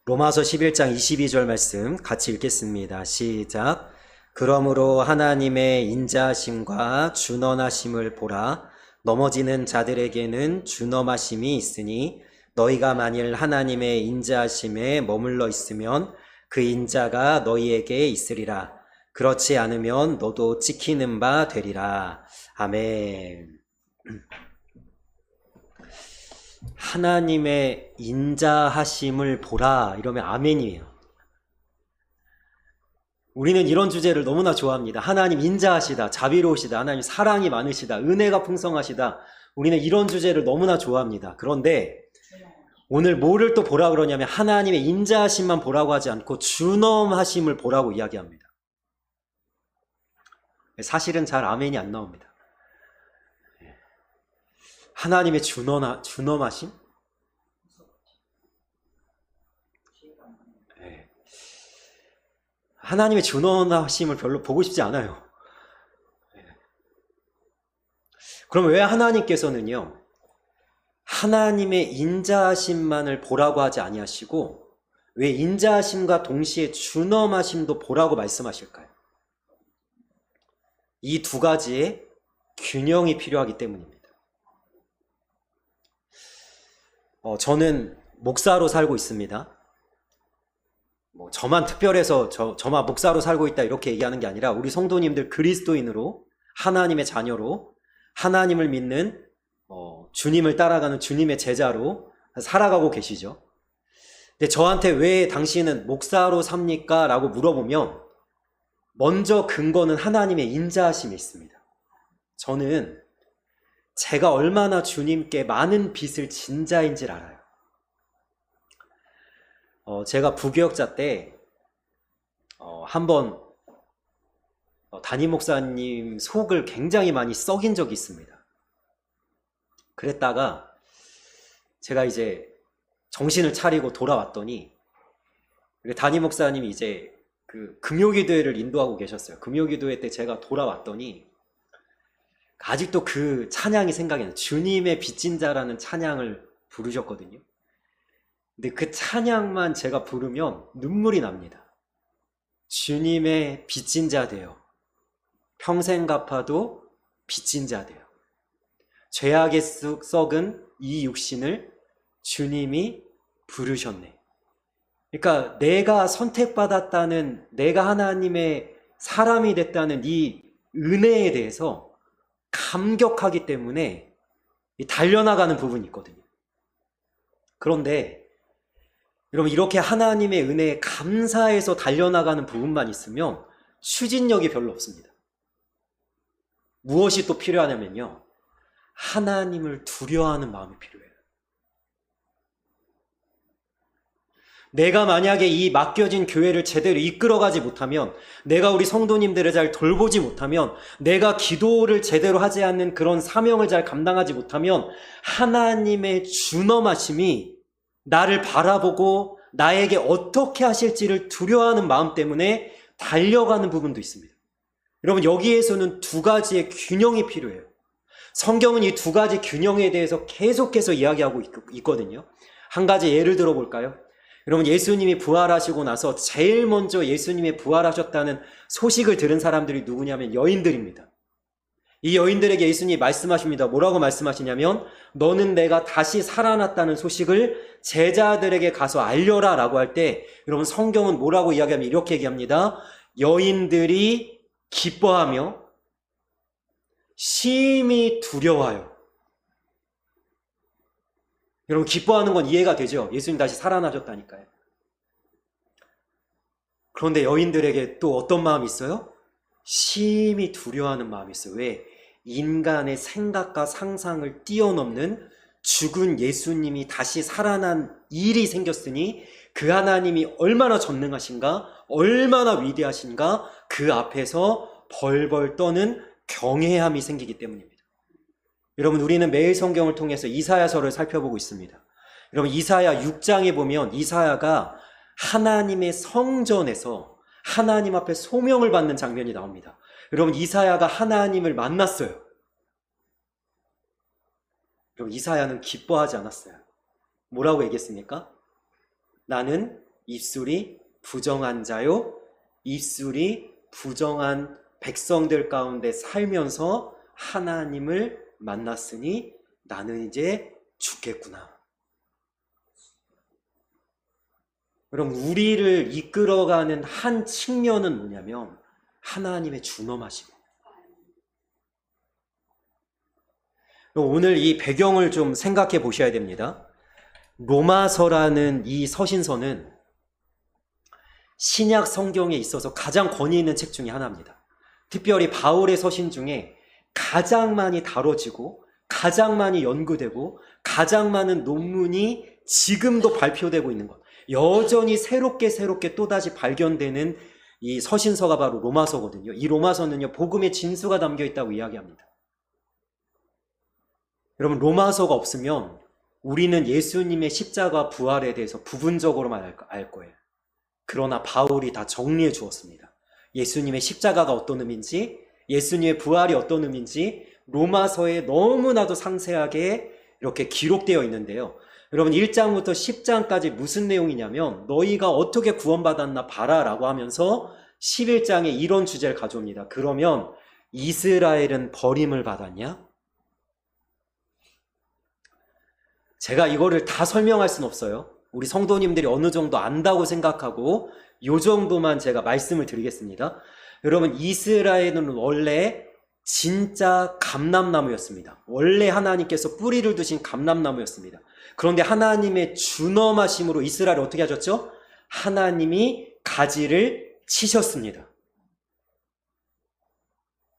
로마서 11장 22절 말씀 같이 읽겠습니다. 시작. 그러므로 하나님의 인자하심과 준언하심을 보라. 넘어지는 자들에게는 준엄하심이 있으니 너희가 만일 하나님의 인자하심에 머물러 있으면 그 인자가 너희에게 있으리라. 그렇지 않으면 너도 찍히는 바 되리라. 아멘. 하나님의 인자하심을 보라 이러면 아멘이에요. 우리는 이런 주제를 너무나 좋아합니다. 하나님 인자하시다, 자비로우시다, 하나님 사랑이 많으시다, 은혜가 풍성하시다. 우리는 이런 주제를 너무나 좋아합니다. 그런데 오늘 뭐를 또 보라 그러냐면 하나님의 인자하심만 보라고 하지 않고 준엄하심을 보라고 이야기합니다. 사실은 잘 아멘이 안 나옵니다. 하나님의 준엄하심? 네. 하나님의 준엄하심을 별로 보고 싶지 않아요. 네. 그럼 왜 하나님께서는요, 하나님의 인자하심만을 보라고 하지 아니하시고 왜 인자하심과 동시에 준엄하심도 보라고 말씀하실까요? 이 두 가지의 균형이 필요하기 때문입니다. 저는 목사로 살고 있습니다. 저만 특별해서 저만 목사로 살고 있다 이렇게 얘기하는 게 아니라 우리 성도님들 그리스도인으로 하나님의 자녀로 하나님을 믿는 주님을 따라가는 주님의 제자로 살아가고 계시죠. 근데 저한테 왜 당신은 목사로 삽니까? 라고 물어보면 먼저 근거는 하나님의 인자하심이 있습니다. 저는 제가 얼마나 주님께 많은 빚을 진 자인지를 알아요. 제가 부교역자 때 한번 담임 목사님 속을 굉장히 많이 썩인 적이 있습니다. 그랬다가 제가 이제 정신을 차리고 돌아왔더니 담임 목사님이 이제 그 금요기도회를 인도하고 계셨어요. 금요기도회 때 제가 돌아왔더니 아직도 그 찬양이 생각이 나요. 주님의 빚진 자라는 찬양을 부르셨거든요. 근데 그 찬양만 제가 부르면 눈물이 납니다. 주님의 빚진 자 되어 평생 갚아도 빚진 자 되어 죄악에 썩은 이 육신을 주님이 부르셨네. 그러니까 내가 선택받았다는, 내가 하나님의 사람이 됐다는 이 은혜에 대해서 감격하기 때문에 달려나가는 부분이 있거든요. 그런데 여러분, 이렇게 하나님의 은혜에 감사해서 달려나가는 부분만 있으면 추진력이 별로 없습니다. 무엇이 또 필요하냐면요, 하나님을 두려워하는 마음이 필요해요. 내가 만약에 이 맡겨진 교회를 제대로 이끌어가지 못하면, 내가 우리 성도님들을 잘 돌보지 못하면, 내가 기도를 제대로 하지 않는 그런 사명을 잘 감당하지 못하면 하나님의 준엄하심이 나를 바라보고 나에게 어떻게 하실지를 두려워하는 마음 때문에 달려가는 부분도 있습니다. 여러분, 여기에서는 두 가지의 균형이 필요해요. 성경은 이 두 가지 균형에 대해서 계속해서 이야기하고 있거든요. 한 가지 예를 들어볼까요? 여러분, 예수님이 부활하시고 나서 제일 먼저 예수님이 부활하셨다는 소식을 들은 사람들이 누구냐면 여인들입니다. 이 여인들에게 예수님이 말씀하십니다. 뭐라고 말씀하시냐면, 너는 내가 다시 살아났다는 소식을 제자들에게 가서 알려라 라고 할 때, 여러분, 성경은 뭐라고 이야기하면 이렇게 얘기합니다. 여인들이 기뻐하며 심히 두려워하여. 여러분, 기뻐하는 건 이해가 되죠? 예수님 다시 살아나셨다니까요. 그런데 여인들에게 또 어떤 마음이 있어요? 심히 두려워하는 마음이 있어요. 왜? 인간의 생각과 상상을 뛰어넘는 죽은 예수님이 다시 살아난 일이 생겼으니 그 하나님이 얼마나 전능하신가, 얼마나 위대하신가, 그 앞에서 벌벌 떠는 경외함이 생기기 때문입니다. 여러분, 우리는 매일 성경을 통해서 이사야서를 살펴보고 있습니다. 여러분, 이사야 6장에 보면 이사야가 하나님의 성전에서 하나님 앞에 소명을 받는 장면이 나옵니다. 여러분, 이사야가 하나님을 만났어요. 여러분, 이사야는 기뻐하지 않았어요. 뭐라고 얘기했습니까? 나는 입술이 부정한 자요, 입술이 부정한 백성들 가운데 살면서 하나님을 만났으니 나는 이제 죽겠구나. 그럼 우리를 이끌어가는 한 측면은 뭐냐면 하나님의 준엄하심입니다. 오늘 이 배경을 좀 생각해 보셔야 됩니다. 로마서라는 이 서신서는 신약 성경에 있어서 가장 권위 있는 책 중에 하나입니다. 특별히 바울의 서신 중에 가장 많이 다뤄지고 가장 많이 연구되고 가장 많은 논문이 지금도 발표되고 있는 것, 여전히 새롭게 또다시 발견되는 이 서신서가 바로 로마서거든요. 이 로마서는요, 복음의 진수가 담겨 있다고 이야기합니다. 여러분, 로마서가 없으면 우리는 예수님의 십자가 부활에 대해서 부분적으로만 알 거예요. 그러나 바울이 다 정리해 주었습니다. 예수님의 십자가가 어떤 의미인지, 예수님의 부활이 어떤 의미인지 로마서에 너무나도 상세하게 이렇게 기록되어 있는데요. 여러분, 1장부터 10장까지 무슨 내용이냐면 너희가 어떻게 구원받았나 봐라 라고 하면서 11장에 이런 주제를 가져옵니다. 그러면 이스라엘은 버림을 받았냐? 제가 이거를 다 설명할 수는 없어요. 우리 성도님들이 어느 정도 안다고 생각하고 이 정도만 제가 말씀을 드리겠습니다. 여러분, 이스라엘은 원래 진짜 감람나무였습니다. 원래 하나님께서 뿌리를 두신 감람나무였습니다. 그런데 하나님의 준엄하심으로 이스라엘을 어떻게 하셨죠? 하나님이 가지를 치셨습니다.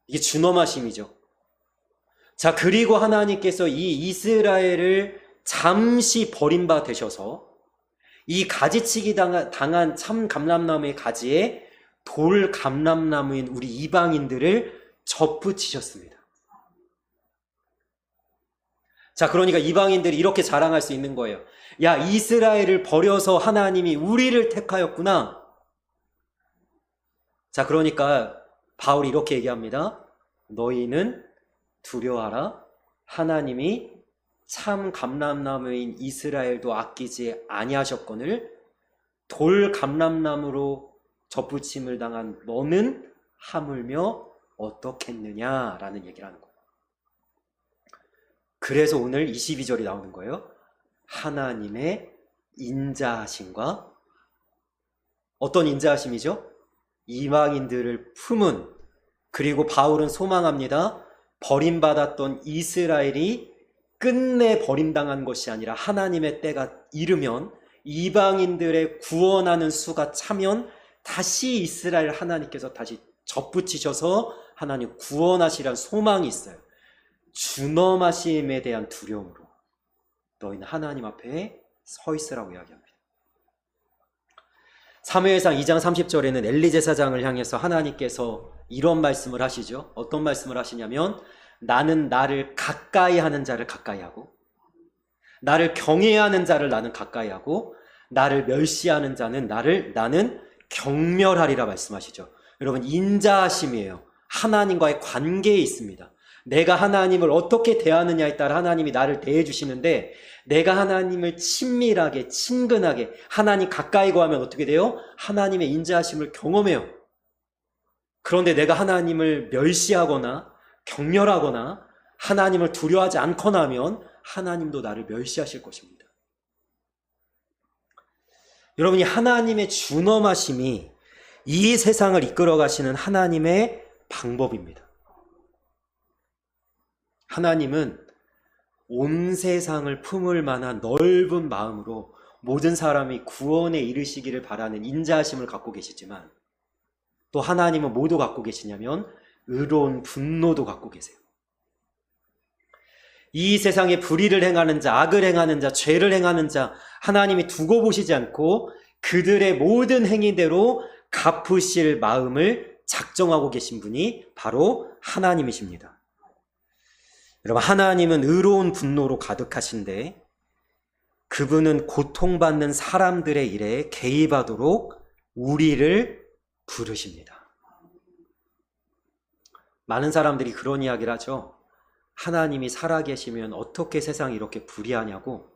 이게 준엄하심이죠. 자, 그리고 하나님께서 이 이스라엘을 잠시 버림바 되셔서 이 가지치기 당한 참 감람나무의 가지에 돌 감람나무인 우리 이방인들을 접붙이셨습니다. 자, 그러니까 이방인들이 이렇게 자랑할 수 있는 거예요. 야, 이스라엘을 버려서 하나님이 우리를 택하였구나. 자, 그러니까 바울이 이렇게 얘기합니다. 너희는 두려워하라. 하나님이 참 감람나무인 이스라엘도 아끼지 아니하셨거늘 돌 감람나무로 접붙임을 당한 너는 하물며 어떻겠느냐라는 얘기를 하는 거예요. 그래서 오늘 22절이 나오는 거예요. 하나님의 인자하심과 어떤 인자하심이죠? 이방인들을 품은, 그리고 바울은 소망합니다. 버림받았던 이스라엘이 끝내 버림당한 것이 아니라 하나님의 때가 이르면 이방인들의 구원하는 수가 차면 다시 이스라엘 하나님께서 다시 접붙이셔서 하나님 구원하시라는 소망이 있어요. 준엄하심에 대한 두려움으로 너희는 하나님 앞에 서 있으라고 이야기합니다. 사무엘상 2장 30절에는 엘리 제사장을 향해서 하나님께서 이런 말씀을 하시죠. 어떤 말씀을 하시냐면 나는 나를 가까이 하는 자를 가까이 하고 나를 경외하는 자를 나는 가까이 하고 나를 멸시하는 자는 나는 경멸하리라 말씀하시죠. 여러분, 인자하심이에요. 하나님과의 관계에 있습니다. 내가 하나님을 어떻게 대하느냐에 따라 하나님이 나를 대해 주시는데, 내가 하나님을 친밀하게 친근하게 하나님 가까이 가면 어떻게 돼요? 하나님의 인자하심을 경험해요. 그런데 내가 하나님을 멸시하거나 경멸하거나 하나님을 두려워하지 않거나 하면 하나님도 나를 멸시하실 것입니다. 여러분이 하나님의 준엄하심이 이 세상을 이끌어 가시는 하나님의 방법입니다. 하나님은 온 세상을 품을 만한 넓은 마음으로 모든 사람이 구원에 이르시기를 바라는 인자하심을 갖고 계시지만, 또 하나님은 뭐도 갖고 계시냐면 의로운 분노도 갖고 계세요. 이 세상에 불의를 행하는 자, 악을 행하는 자, 죄를 행하는 자 하나님이 두고 보시지 않고 그들의 모든 행위대로 갚으실 마음을 작정하고 계신 분이 바로 하나님이십니다. 여러분, 하나님은 의로운 분노로 가득하신데 그분은 고통받는 사람들의 일에 개입하도록 우리를 부르십니다. 많은 사람들이 그런 이야기를 하죠. 하나님이 살아계시면 어떻게 세상이 이렇게 불의하냐고.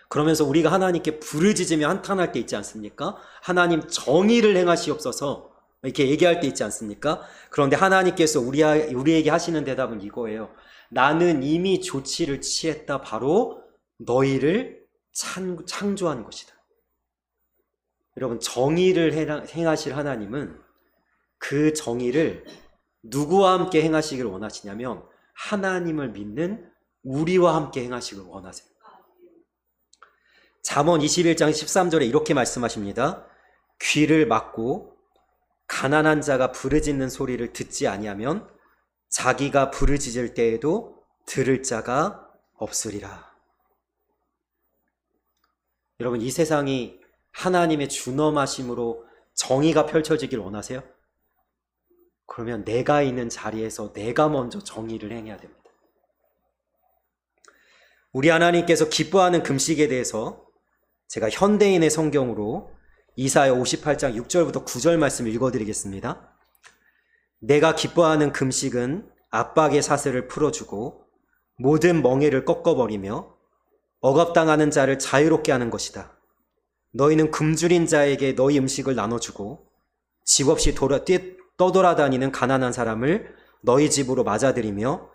그러면서 우리가 하나님께 부르짖으며 한탄할 때 있지 않습니까? 하나님 정의를 행하시옵소서 이렇게 얘기할 때 있지 않습니까? 그런데 하나님께서 우리에게 하시는 대답은 이거예요. 나는 이미 조치를 취했다. 바로 너희를 창조한 것이다. 여러분, 정의를 행하실 하나님은 그 정의를 누구와 함께 행하시기를 원하시냐면 하나님을 믿는 우리와 함께 행하시길 원하세요. 잠언 21장 13절에 이렇게 말씀하십니다. 귀를 막고 가난한 자가 부르짖는 소리를 듣지 아니하면 자기가 부르짖을 때에도 들을 자가 없으리라. 여러분, 이 세상이 하나님의 준엄하심으로 정의가 펼쳐지길 원하세요? 그러면 내가 있는 자리에서 내가 먼저 정의를 행해야 됩니다. 우리 하나님께서 기뻐하는 금식에 대해서 제가 현대인의 성경으로 이사야 58장 6절부터 9절 말씀 읽어드리겠습니다. 내가 기뻐하는 금식은 압박의 사슬을 풀어주고 모든 멍에를 꺾어버리며 억압당하는 자를 자유롭게 하는 것이다. 너희는 굶주린 자에게 너희 음식을 나눠주고 집 없이 떠돌아다니는 가난한 사람을 너희 집으로 맞아들이며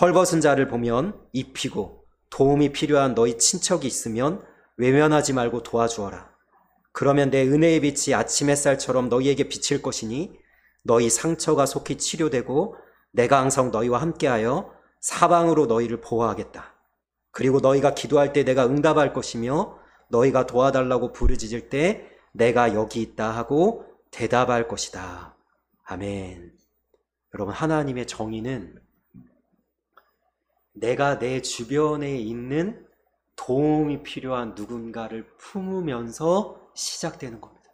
헐벗은 자를 보면 입히고 도움이 필요한 너희 친척이 있으면 외면하지 말고 도와주어라. 그러면 내 은혜의 빛이 아침 햇살처럼 너희에게 비칠 것이니 너희 상처가 속히 치료되고 내가 항상 너희와 함께하여 사방으로 너희를 보호하겠다. 그리고 너희가 기도할 때 내가 응답할 것이며 너희가 도와달라고 부르짖을 때 내가 여기 있다 하고 대답할 것이다. 아멘. 여러분, 하나님의 정의는 내가 내 주변에 있는 도움이 필요한 누군가를 품으면서 시작되는 겁니다.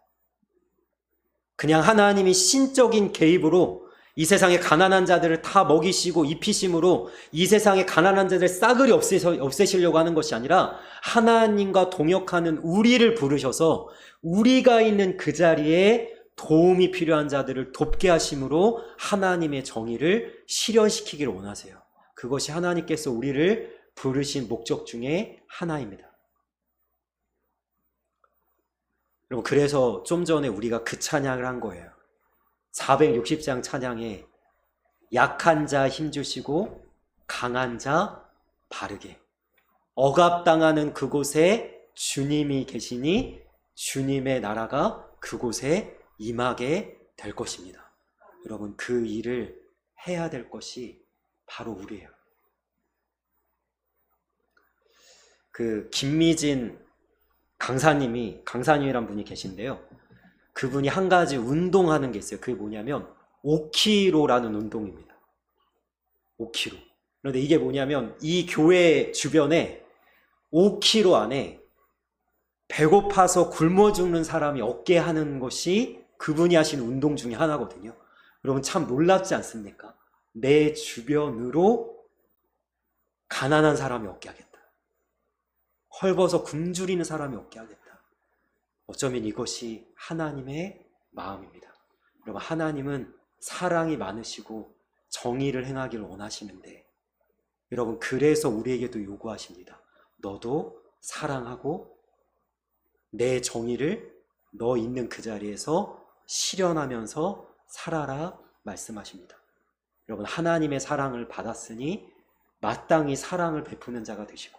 그냥 하나님이 신적인 개입으로 이 세상의 가난한 자들을 다 먹이시고 입히심으로 이 세상의 가난한 자들 싸그리 없애시려고 하는 것이 아니라 하나님과 동역하는 우리를 부르셔서 우리가 있는 그 자리에 도움이 필요한 자들을 돕게 하심으로 하나님의 정의를 실현시키기를 원하세요. 그것이 하나님께서 우리를 부르신 목적 중에 하나입니다. 여러분, 그래서 좀 전에 우리가 그 찬양을 한 거예요. 460장 찬양에 약한 자 힘주시고 강한 자 바르게, 억압당하는 그곳에 주님이 계시니 주님의 나라가 그곳에 임하게 될 것입니다. 여러분, 그 일을 해야 될 것이 바로 우리예요. 그 김미진 강사님이란 분이 계신데요. 그분이 한 가지 운동하는 게 있어요. 그게 뭐냐면 5km라는 운동입니다. 5km. 그런데 이게 뭐냐면 이 교회 주변에 5km 안에 배고파서 굶어 죽는 사람이 없게 하는 것이 그분이 하시는 운동 중에 하나거든요. 여러분, 참 놀랍지 않습니까? 내 주변으로 가난한 사람이 없게 하겠다. 헐벗어 굶주리는 사람이 없게 하겠다. 어쩌면 이것이 하나님의 마음입니다. 여러분, 하나님은 사랑이 많으시고 정의를 행하기를 원하시는데, 여러분, 그래서 우리에게도 요구하십니다. 너도 사랑하고 내 정의를 너 있는 그 자리에서 실현하면서 살아라 말씀하십니다. 여러분, 하나님의 사랑을 받았으니 마땅히 사랑을 베푸는 자가 되시고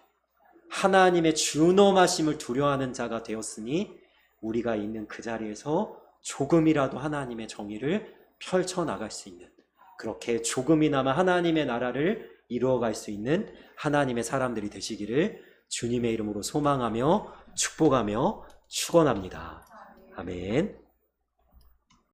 하나님의 준엄하심을 두려워하는 자가 되었으니 우리가 있는 그 자리에서 조금이라도 하나님의 정의를 펼쳐나갈 수 있는, 그렇게 조금이나마 하나님의 나라를 이루어갈 수 있는 하나님의 사람들이 되시기를 주님의 이름으로 소망하며 축복하며 축원합니다. 아멘.